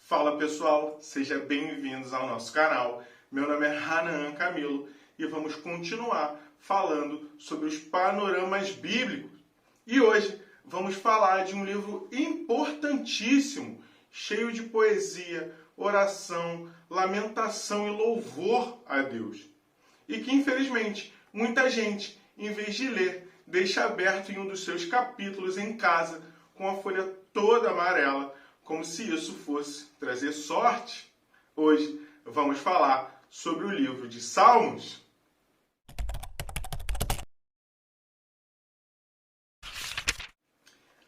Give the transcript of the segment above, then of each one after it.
Fala pessoal, sejam bem-vindos ao nosso canal. Meu nome é Hanan Camilo e vamos continuar falando sobre os panoramas bíblicos. E hoje vamos falar de um livro importantíssimo, cheio de poesia, oração, lamentação e louvor a Deus. E que infelizmente muita gente, em vez de ler, deixa aberto em um dos seus capítulos em casa com a folha toda amarela, como se isso fosse trazer sorte. Hoje vamos falar sobre o livro de Salmos.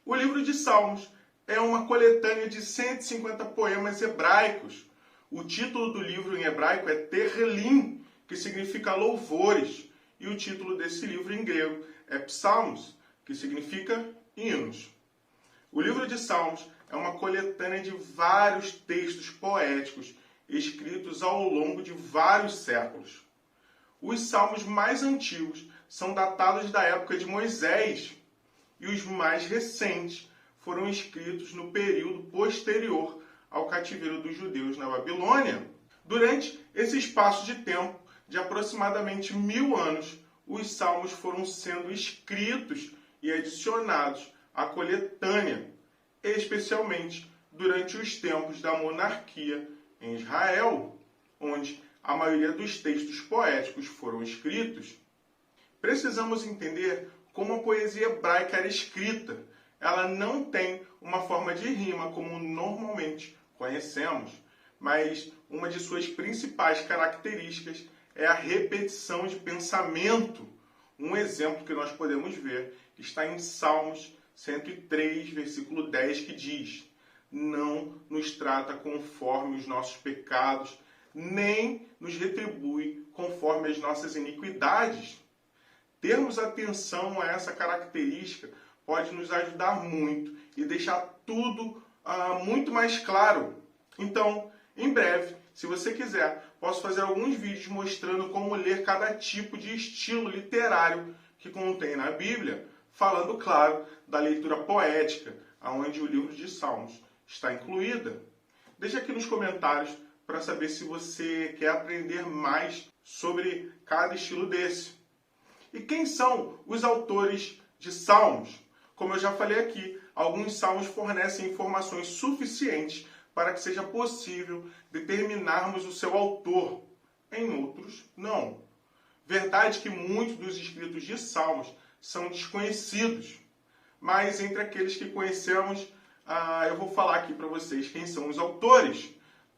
O livro de Salmos é uma coletânea de 150 poemas hebraicos. O título do livro em hebraico é Tehillim, que significa louvores, e o título desse livro em grego é Psalmos, que significa hinos. O livro de Salmos é uma coletânea de vários textos poéticos escritos ao longo de vários séculos. Os salmos mais antigos são datados da época de Moisés e os mais recentes foram escritos no período posterior ao cativeiro dos judeus na Babilônia. Durante esse espaço de tempo de aproximadamente 1000 anos, os salmos foram sendo escritos e adicionados à coletânea, especialmente durante os tempos da monarquia em Israel, onde a maioria dos textos poéticos foram escritos. Precisamos entender como a poesia hebraica era escrita. Ela não tem uma forma de rima como normalmente conhecemos, mas uma de suas principais características é a repetição de pensamento. Um exemplo que nós podemos ver está em Salmos 103, versículo 10, que diz: não nos trata conforme os nossos pecados, nem nos retribui conforme as nossas iniquidades. Termos atenção a essa característica pode nos ajudar muito e deixar tudo muito mais claro. Então, em breve, se você quiser, posso fazer alguns vídeos mostrando como ler cada tipo de estilo literário que contém na Bíblia, falando, claro, da leitura poética, onde o livro de Salmos está incluída. Deixe aqui nos comentários para saber se você quer aprender mais sobre cada estilo desse. E quem são os autores de Salmos? Como eu já falei aqui, alguns salmos fornecem informações suficientes para que seja possível determinarmos o seu autor. Em outros, não. Verdade que muitos dos escritos de Salmos são desconhecidos. Mas entre aqueles que conhecemos, eu vou falar aqui para vocês quem são os autores.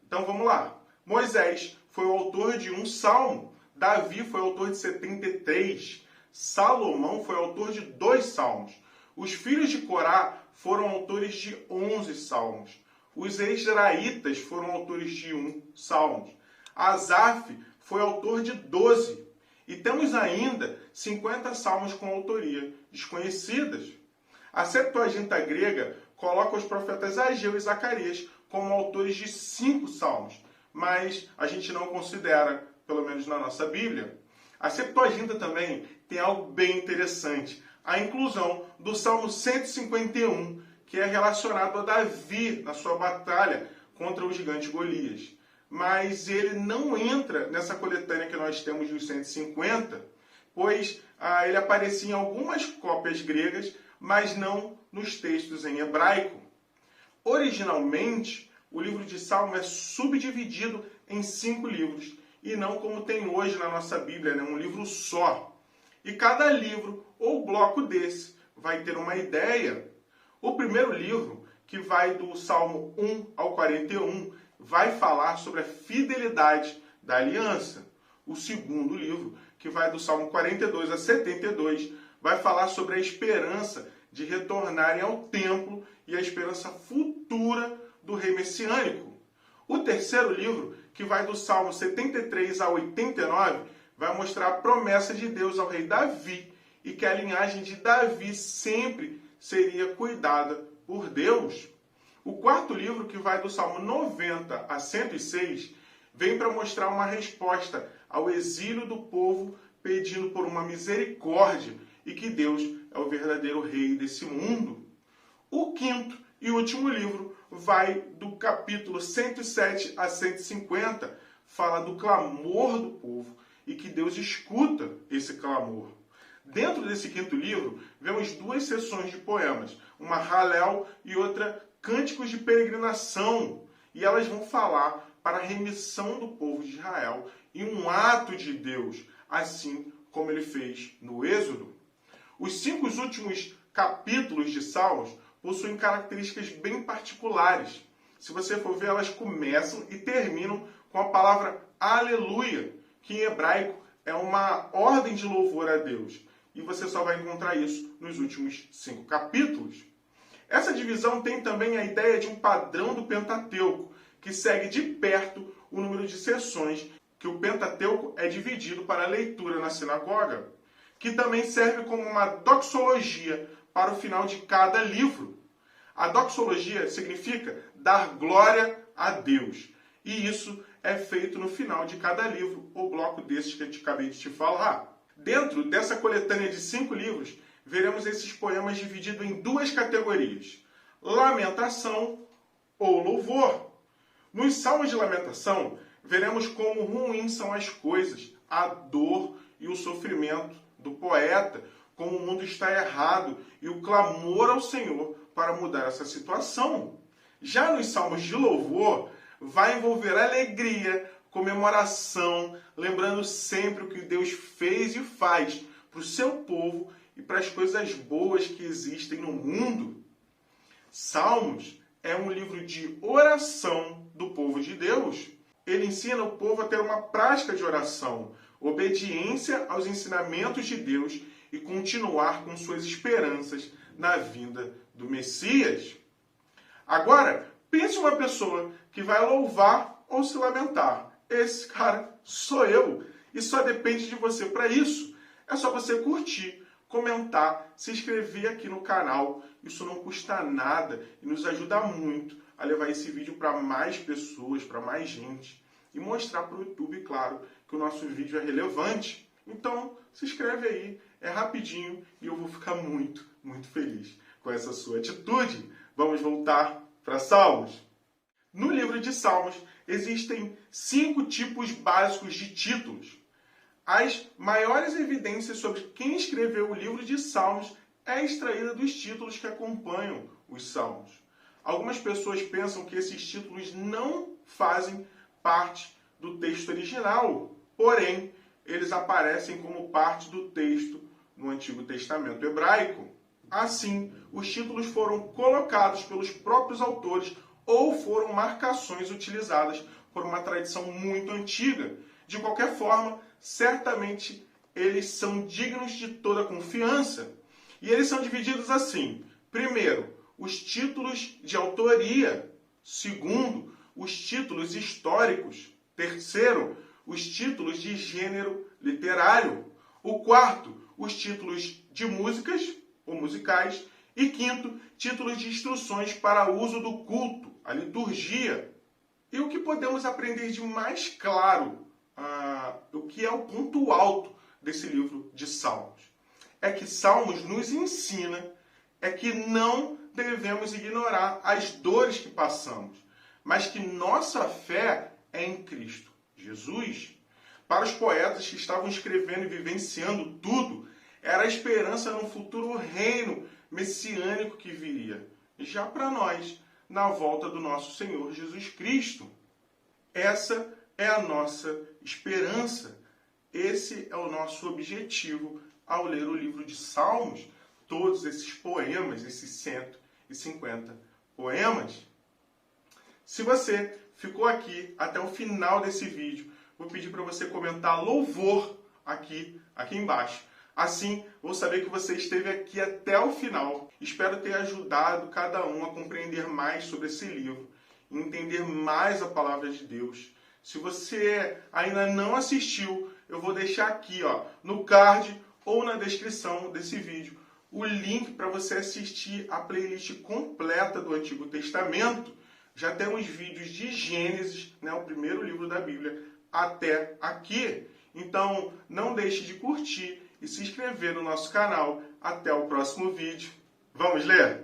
Então vamos lá. Moisés foi o autor de um salmo. Davi foi autor de 73. Salomão foi autor de 2 salmos. Os filhos de Corá foram autores de 11 salmos. Os Ezraítas foram autores de 1 salmo. Asaf foi autor de 12. E temos ainda 50 salmos com autoria desconhecidas. A Septuaginta grega coloca os profetas Ageu e Zacarias como autores de 5 salmos, mas a gente não considera, pelo menos na nossa Bíblia. A Septuaginta também tem algo bem interessante, a inclusão do Salmo 151, que é relacionado a Davi na sua batalha contra o gigante Golias. Mas ele não entra nessa coletânea que nós temos dos 150, pois ele aparecia em algumas cópias gregas, mas não nos textos em hebraico. Originalmente, o livro de Salmo é subdividido em 5 livros, e não como tem hoje na nossa Bíblia, um livro só. E cada livro ou bloco desse vai ter uma ideia. O primeiro livro, que vai do Salmo 1 ao 41, vai falar sobre a fidelidade da aliança. O segundo livro, que vai do Salmo 42 a 72, vai falar sobre a esperança de retornarem ao templo e a esperança futura do rei messiânico. O terceiro livro, que vai do Salmo 73 a 89, vai mostrar a promessa de Deus ao rei Davi e que a linhagem de Davi sempre seria cuidada por Deus. O quarto livro, que vai do Salmo 90 a 106, vem para mostrar uma resposta ao exílio do povo pedindo por uma misericórdia e que Deus é o verdadeiro rei desse mundo. O quinto e último livro vai do capítulo 107 a 150, fala do clamor do povo e que Deus escuta esse clamor. Dentro desse quinto livro, vemos duas seções de poemas, uma Halel e outra Cânticos de Peregrinação, e elas vão falar para a remissão do povo de Israel e um ato de Deus, assim como ele fez no Êxodo. Os 5 últimos capítulos de Salmos possuem características bem particulares. Se você for ver, elas começam e terminam com a palavra aleluia, que em hebraico é uma ordem de louvor a Deus. E você só vai encontrar isso nos últimos 5 capítulos. Essa divisão tem também a ideia de um padrão do Pentateuco, que segue de perto o número de sessões que o Pentateuco é dividido para leitura na sinagoga, que também serve como uma doxologia para o final de cada livro. A doxologia significa dar glória a Deus, e isso é feito no final de cada livro, ou bloco desses que eu acabei de te falar. Dentro dessa coletânea de 5 livros, veremos esses poemas divididos em 2 categorias: lamentação ou louvor. Nos salmos de lamentação, veremos como ruins são as coisas, a dor e o sofrimento do poeta, como o mundo está errado e o clamor ao Senhor para mudar essa situação. Já nos salmos de louvor, vai envolver alegria, comemoração, lembrando sempre o que Deus fez e faz para o seu povo e para as coisas boas que existem no mundo. Salmos é um livro de oração do povo de Deus. Ele ensina o povo a ter uma prática de oração, obediência aos ensinamentos de Deus e continuar com suas esperanças na vinda do Messias. Agora, pense uma pessoa que vai louvar ou se lamentar. Esse cara sou eu e só depende de você para isso. É só você curtir, comentar, se inscrever aqui no canal. Isso não custa nada e nos ajuda muito a levar esse vídeo para mais pessoas, para mais gente. E mostrar para o YouTube, claro, que o nosso vídeo é relevante. Então, se inscreve aí, é rapidinho e eu vou ficar muito, muito feliz com essa sua atitude. Vamos voltar para Salmos? No livro de Salmos, existem 5 tipos básicos de títulos. As maiores evidências sobre quem escreveu o livro de Salmos é extraída dos títulos que acompanham os Salmos. Algumas pessoas pensam que esses títulos não fazem parte do texto original, porém, eles aparecem como parte do texto no Antigo Testamento hebraico. Assim, os títulos foram colocados pelos próprios autores ou foram marcações utilizadas por uma tradição muito antiga. De qualquer forma, certamente eles são dignos de toda confiança. E eles são divididos assim: primeiro, os títulos de autoria; segundo, os títulos históricos; terceiro, os títulos de gênero literário; o quarto, os títulos de músicas ou musicais; e quinto, títulos de instruções para uso do culto, a liturgia. E o que podemos aprender de mais claro, o que é o ponto alto desse livro de Salmos? É que Salmos nos ensina que não devemos ignorar as dores que passamos, mas que nossa fé é em Cristo Jesus. Para os poetas que estavam escrevendo e vivenciando tudo, era a esperança num futuro reino messiânico que viria. Já para nós, na volta do nosso Senhor Jesus Cristo. Essa é a nossa esperança. Esse é o nosso objetivo ao ler o livro de Salmos, todos esses poemas, esses 150 poemas. Se você ficou aqui até o final desse vídeo, vou pedir para você comentar louvor aqui embaixo. Assim, vou saber que você esteve aqui até o final. Espero ter ajudado cada um a compreender mais sobre esse livro e entender mais a palavra de Deus. Se você ainda não assistiu, eu vou deixar aqui, no card ou na descrição desse vídeo, o link para você assistir a playlist completa do Antigo Testamento. Já temos vídeos de Gênesis, o primeiro livro da Bíblia, até aqui. Então, não deixe de curtir e se inscrever no nosso canal. Até o próximo vídeo. Vamos ler?